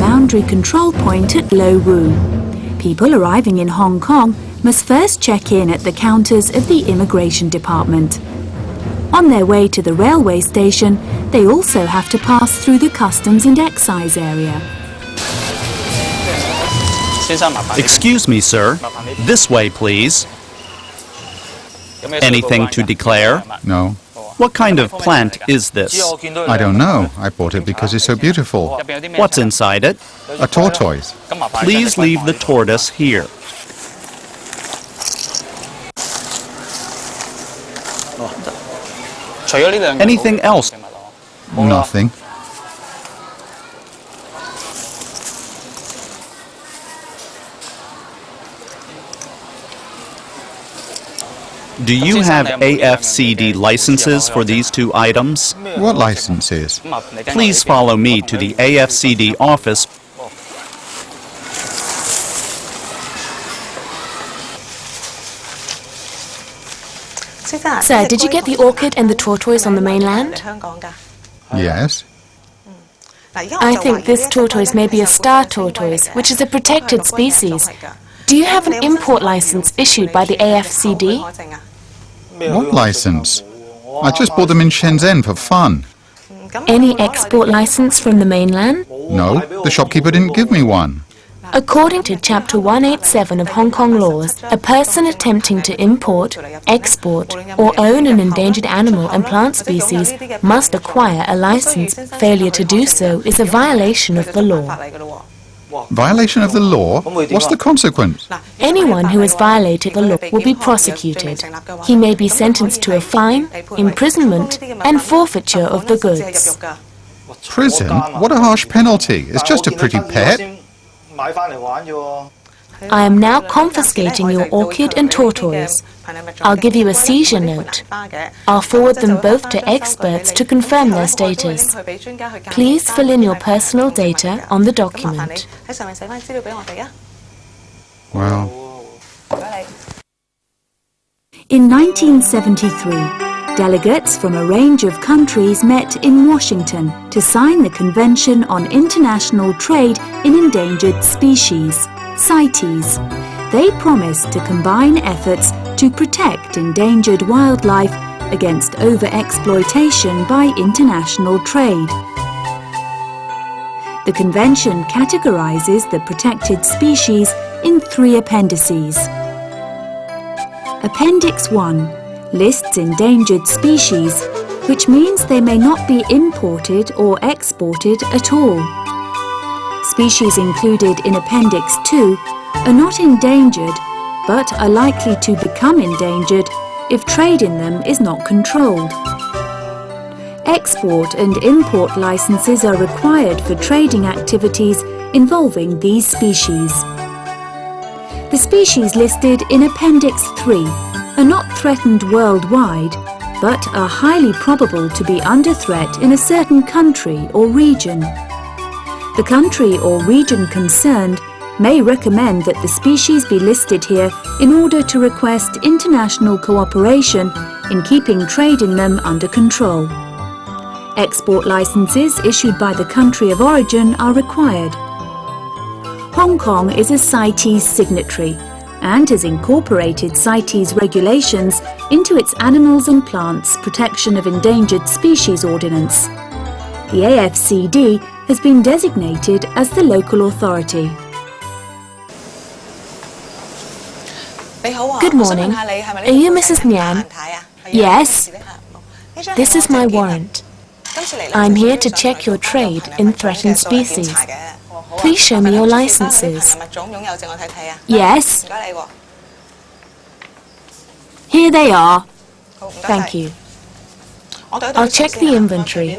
boundary control point at Lo Wu. People arriving in Hong Kong must first check in at the counters of the Immigration Department. On their way to the railway station, they also have to pass through the Customs and Excise area. Excuse me, sir. This way, please. Anything to declare? No. What kind of plant is this? I don't know. I bought it because it's so beautiful. What's inside it? A tortoise. Please leave the tortoise here. Anything else? Nothing. Do you have AFCD licenses for these two items? What licenses? Please follow me to the AFCD office. Sir, did you get the orchid and the tortoise on the mainland? Yes. I think this tortoise may be a star tortoise, which is a protected species. Do you have an import license issued by the AFCD? What license? I just bought them in Shenzhen for fun. Any export license from the mainland? No, the shopkeeper didn't give me one. According to Chapter 187 of Hong Kong laws, a person attempting to import, export, or own an endangered animal and plant species must acquire a license. Failure to do so is a violation of the law. Violation of the law? What's the consequence? Anyone who has violated the law will be prosecuted. He may be sentenced to a fine, imprisonment, and forfeiture of the goods. Prison? What a harsh penalty. It's just a pretty pet. I am now confiscating your orchid and tortoise. I'll give you a seizure note. I'll forward them both to experts to confirm their status. Please fill in your personal data on the document. Well, In 1973, delegates from a range of countries met in Washington to sign the Convention on International Trade in Endangered Species, CITES. They promised to combine efforts to protect endangered wildlife against overexploitation by international trade. The convention categorizes the protected species in 3 appendices. Appendix 1 lists endangered species, which means they may not be imported or exported at all. Species included in Appendix 2 are not endangered, but are likely to become endangered if trade in them is not controlled. Export and import licenses are required for trading activities involving these species. The species listed in Appendix 3 are not threatened worldwide, but are highly probable to be under threat in a certain country or region. The country or region concerned may recommend that the species be listed here in order to request international cooperation in keeping trade in them under control. Export licenses issued by the country of origin are required. Hong Kong is a CITES signatory and has incorporated CITES regulations into its Animals and Plants Protection of Endangered Species Ordinance. The AFCD has been designated as the local authority. Good morning. Are you Mrs. Nyan? Yes. This is my warrant. I'm here to check your trade in threatened species. Please show me your licenses. Yes. Here they are. Thank you. I'll check the inventory.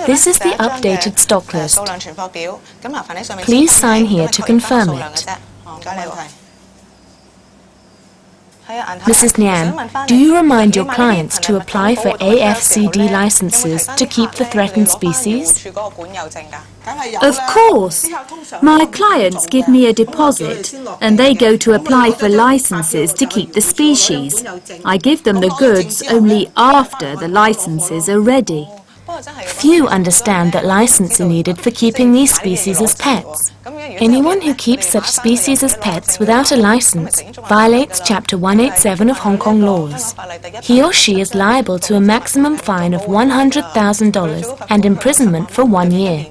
This is the updated stock list. Please sign here to confirm it. Mrs. Nian, do you remind your clients to apply for AFCD licenses to keep the threatened species? Of course. My clients give me a deposit and they go to apply for licenses to keep the species. I give them the goods only after the licenses are ready. Few understand that licenses are needed for keeping these species as pets. Anyone who keeps such species as pets without a license violates Chapter 187 of Hong Kong laws. He or she is liable to a maximum fine of $100,000 and imprisonment for 1 year.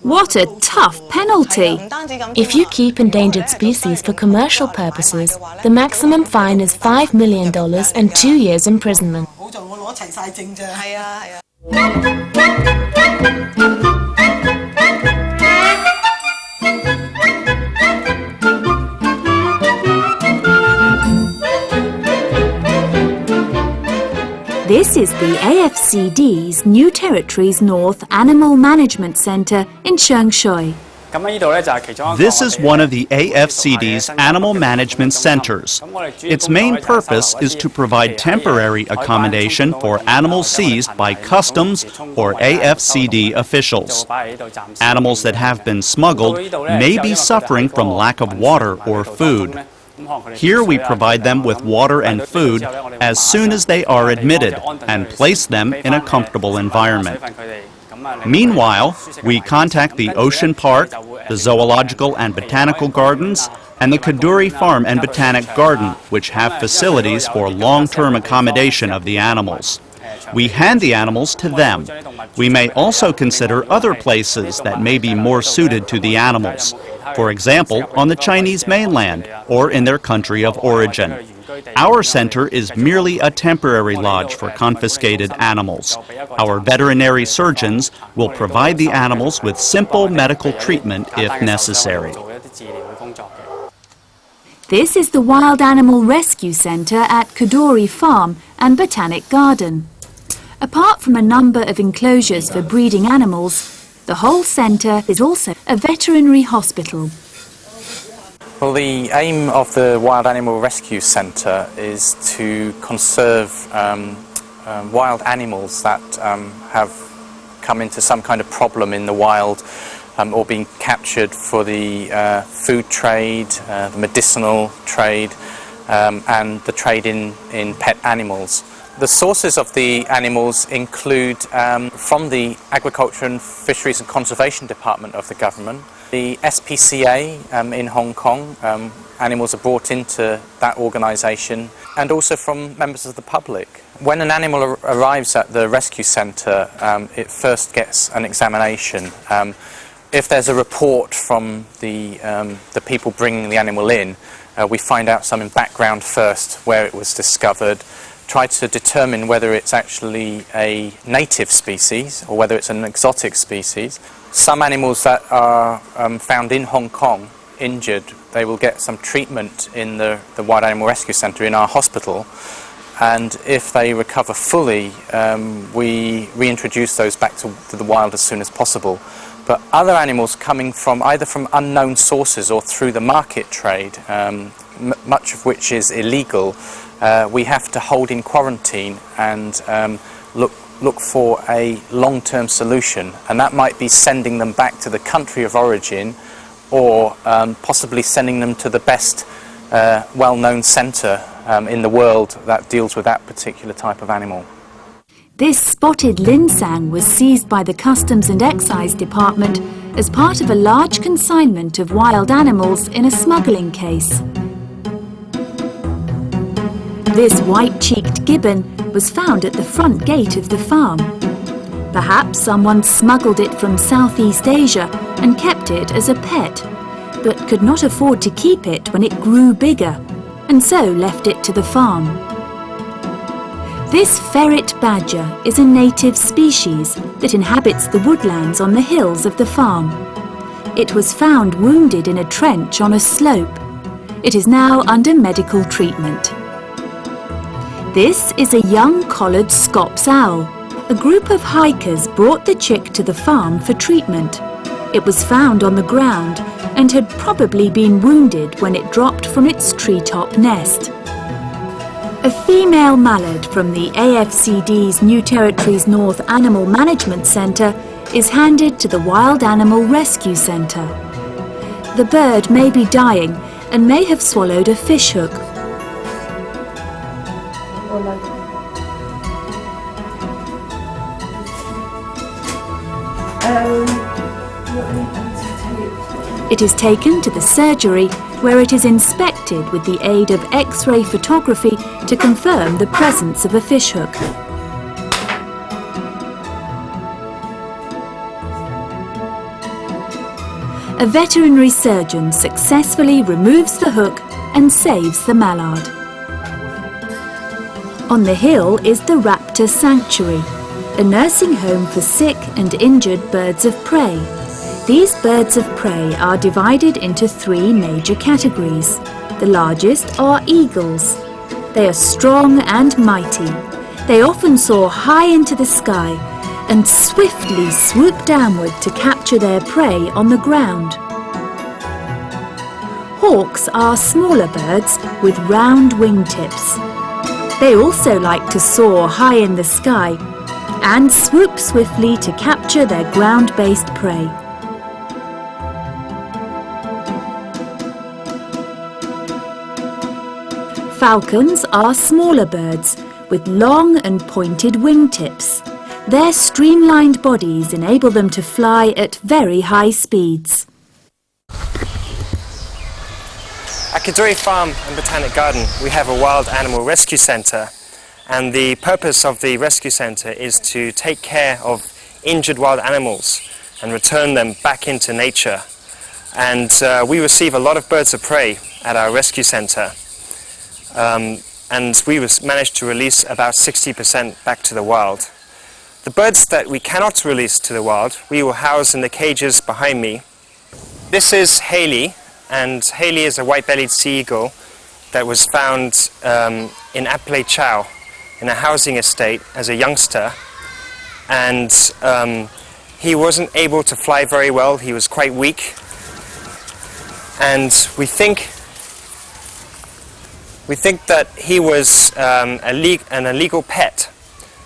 What a tough penalty! If you keep endangered species for commercial purposes, the maximum fine is $5 million and 2 years imprisonment. This is the AFCD's New Territories North Animal Management Centre in Sheung Shui. This is one of the AFCD's animal management centers. Its main purpose is to provide temporary accommodation for animals seized by customs or AFCD officials. Animals that have been smuggled may be suffering from lack of water or food. Here we provide them with water and food as soon as they are admitted and place them in a comfortable environment. Meanwhile, we contact the Ocean Park, the Zoological and Botanical Gardens, and the Kadoorie Farm and Botanic Garden, which have facilities for long-term accommodation of the animals. We hand the animals to them. We may also consider other places that may be more suited to the animals. For example, on the Chinese mainland or in their country of origin. Our center is merely a temporary lodge for confiscated animals. Our veterinary surgeons will provide the animals with simple medical treatment if necessary. This is the Wild Animal Rescue Centre at Kadoorie Farm and Botanic Garden. Apart from a number of enclosures for breeding animals, the whole centre is also a veterinary hospital. Well, the aim of the Wild Animal Rescue Centre is to conserve wild animals that have come into some kind of problem in the wild or been captured for the food trade, the medicinal trade and the trade in pet animals. The sources of the animals include from the Agriculture and Fisheries and Conservation Department of the government, the SPCA in Hong Kong, animals are brought into that organisation, and also from members of the public. When an animal arrives at the rescue centre, it first gets an examination. If there's a report from the people bringing the animal in, we find out some background first, where it was discovered, try to determine whether it's actually a native species or whether it's an exotic species. Some animals that are found in Hong Kong injured, they will get some treatment in the Wild Animal Rescue Centre in our hospital, and if they recover fully, we reintroduce those back to the wild as soon as possible. But other animals coming from either from unknown sources or through the market trade, much of which is illegal, we have to hold in quarantine and look for a long-term solution, and that might be sending them back to the country of origin or possibly sending them to the best well-known centre in the world that deals with that particular type of animal. This spotted linsang was seized by the Customs and Excise Department as part of a large consignment of wild animals in a smuggling case. This white-cheeked gibbon was found at the front gate of the farm. Perhaps someone smuggled it from Southeast Asia and kept it as a pet, but could not afford to keep it when it grew bigger, and so left it to the farm. This ferret badger is a native species that inhabits the woodlands on the hills of the farm. It was found wounded in a trench on a slope. It is now under medical treatment. This is a young collared Scops owl. A group of hikers brought the chick to the farm for treatment. It was found on the ground and had probably been wounded when it dropped from its treetop nest. A female mallard from the AFCD's New Territories North Animal Management Centre is handed to the Wild Animal Rescue Centre. The bird may be dying and may have swallowed a fishhook. It is taken to the surgery where it is inspected with the aid of X-ray photography to confirm the presence of a fishhook. A veterinary surgeon successfully removes the hook and saves the mallard. On the hill is the Raptor Sanctuary, a nursing home for sick and injured birds of prey. These birds of prey are divided into 3 major categories. The largest are eagles. They are strong and mighty. They often soar high into the sky and swiftly swoop downward to capture their prey on the ground. Hawks are smaller birds with round wingtips. They also like to soar high in the sky and swoop swiftly to capture their ground-based prey. Falcons are smaller birds with long and pointed wingtips. Their streamlined bodies enable them to fly at very high speeds. At Cadore Farm and Botanic Garden, we have a wild animal rescue centre, and the purpose of the rescue centre is to take care of injured wild animals and return them back into nature. And we receive a lot of birds of prey at our rescue centre, and we managed to release about 60% back to the wild. The birds that we cannot release to the wild, we will house in the cages behind me. This is Haley, and Haley is a white-bellied sea eagle that was found in HKHL in a housing estate as a youngster, and he wasn't able to fly very well. He was quite weak, and we think that he was an illegal pet.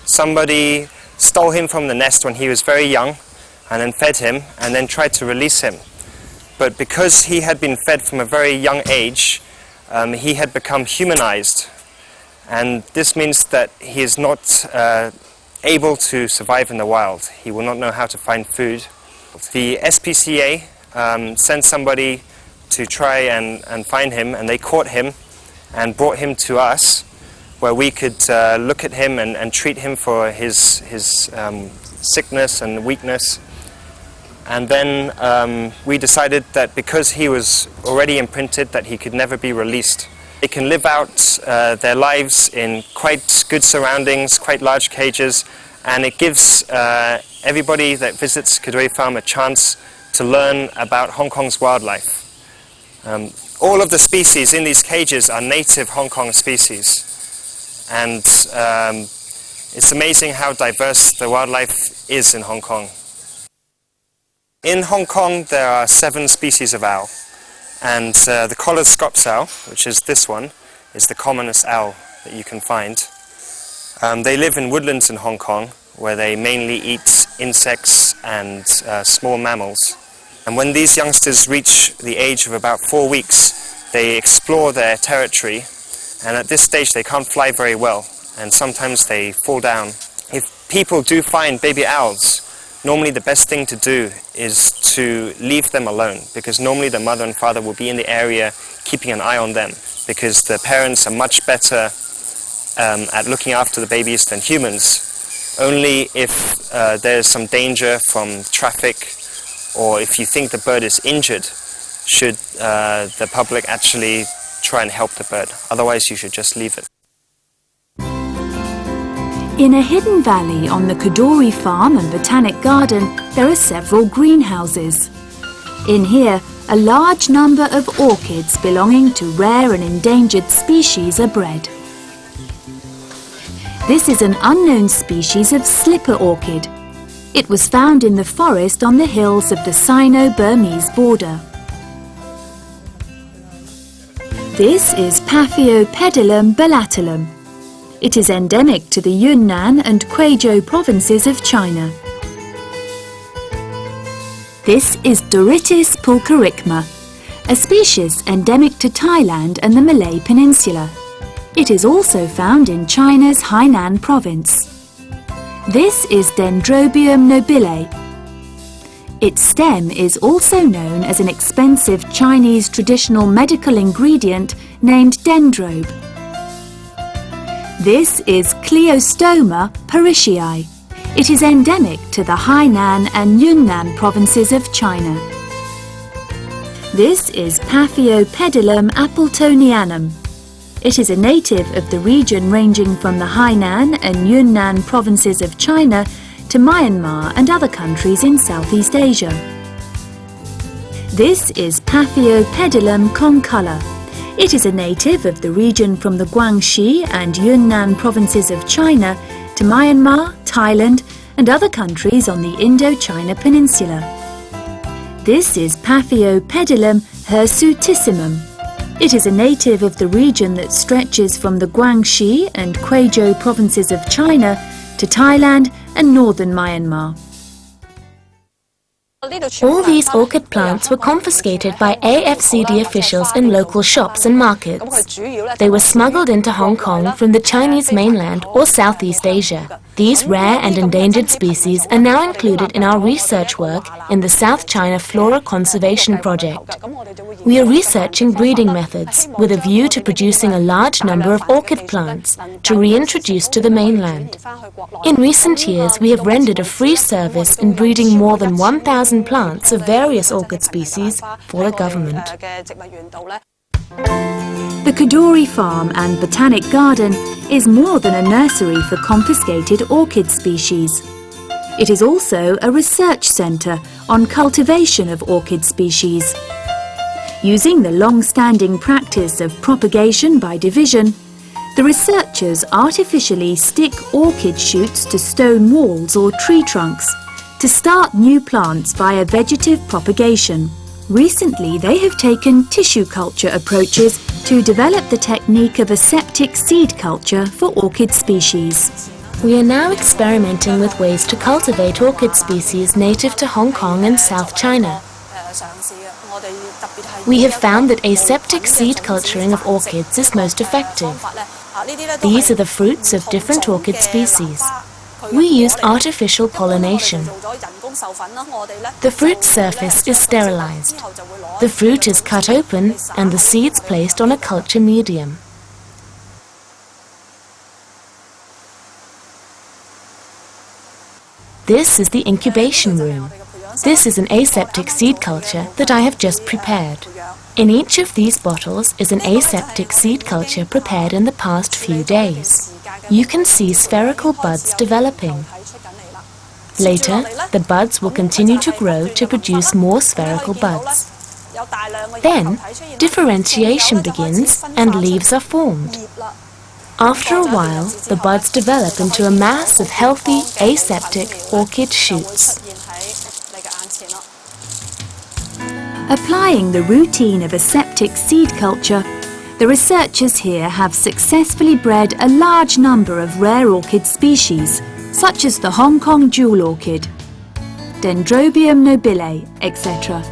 Somebody stole him from the nest when he was very young and then fed him and then tried to release him. But because he had been fed from a very young age, he had become humanized. And this means that he is not able to survive in the wild. He will not know how to find food. The SPCA sent somebody to try and find him, and they caught him and brought him to us, where we could look at him and treat him for his sickness and weakness. And then we decided that because he was already imprinted, that he could never be released. They can live out their lives in quite good surroundings, quite large cages, and it gives everybody that visits Cadore Farm a chance to learn about Hong Kong's wildlife. All of the species in these cages are native Hong Kong species, and it's amazing how diverse the wildlife is in Hong Kong. In Hong Kong there are 7 species of owl, and the collared Scops owl, which is this one, is the commonest owl that you can find. They live in woodlands in Hong Kong, where they mainly eat insects and small mammals. And when these youngsters reach the age of about 4 weeks, they explore their territory, and at this stage they can't fly very well, and sometimes they fall down. If people do find baby owls, normally the best thing to do is to leave them alone, because normally the mother and father will be in the area keeping an eye on them, because the parents are much better at looking after the babies than humans. Only if there's some danger from traffic, or if you think the bird is injured, should the public actually try and help the bird. Otherwise you should just leave it. In a hidden valley on the Cadore Farm and Botanic Garden, there are several greenhouses. In here, a large number of orchids belonging to rare and endangered species are bred. This is an unknown species of slipper orchid. It was found in the forest on the hills of the Sino-Burmese border. This is Paphiopedilum belatulum, It is endemic to the Yunnan and Kweijo provinces of China. This is Dorytis pulchericma, a species endemic to Thailand and the Malay Peninsula. It is also found in China's Hainan province. This is Dendrobium nobile. Its stem is also known as an expensive Chinese traditional medical ingredient named dendrobe. This is Cleostoma parishii. It is endemic to the Hainan and Yunnan provinces of China. This is Paphiopedilum appletonianum. It is a native of the region ranging from the Hainan and Yunnan provinces of China to Myanmar and other countries in Southeast Asia. This is Paphiopedilum concolor. It is a native of the region from the Guangxi and Yunnan provinces of China to Myanmar, Thailand and other countries on the Indo-China Peninsula. This is Paphiopedilum hirsutissimum. It is a native of the region that stretches from the Guangxi and Kweijo provinces of China to Thailand and northern Myanmar. All these orchid plants were confiscated by AFCD officials in local shops and markets. They were smuggled into Hong Kong from the Chinese mainland or Southeast Asia. These rare and endangered species are now included in our research work in the South China Flora Conservation Project. We are researching breeding methods with a view to producing a large number of orchid plants to reintroduce to the mainland. In recent years, we have rendered a free service in breeding more than 1,000 plants of various orchid species for the government. The Kadoorie Farm and Botanic Garden is more than a nursery for confiscated orchid species. It is also a research centre on cultivation of orchid species. Using the long-standing practice of propagation by division, the researchers artificially stick orchid shoots to stone walls or tree trunks to start new plants via vegetative propagation. Recently, they have taken tissue culture approaches to develop the technique of aseptic seed culture for orchid species. We are now experimenting with ways to cultivate orchid species native to Hong Kong and South China. We have found that aseptic seed culturing of orchids is most effective. These are the fruits of different orchid species. We use artificial pollination. The fruit surface is sterilized. The fruit is cut open and the seeds placed on a culture medium. This is the incubation room. This is an aseptic seed culture that I have just prepared. In each of these bottles is an aseptic seed culture prepared in the past few days. You can see spherical buds developing. Later, the buds will continue to grow to produce more spherical buds. Then, differentiation begins and leaves are formed. After a while, the buds develop into a mass of healthy, aseptic orchid shoots. Applying the routine of aseptic seed culture, the researchers here have successfully bred a large number of rare orchid species, such as the Hong Kong jewel orchid, Dendrobium nobile, etc.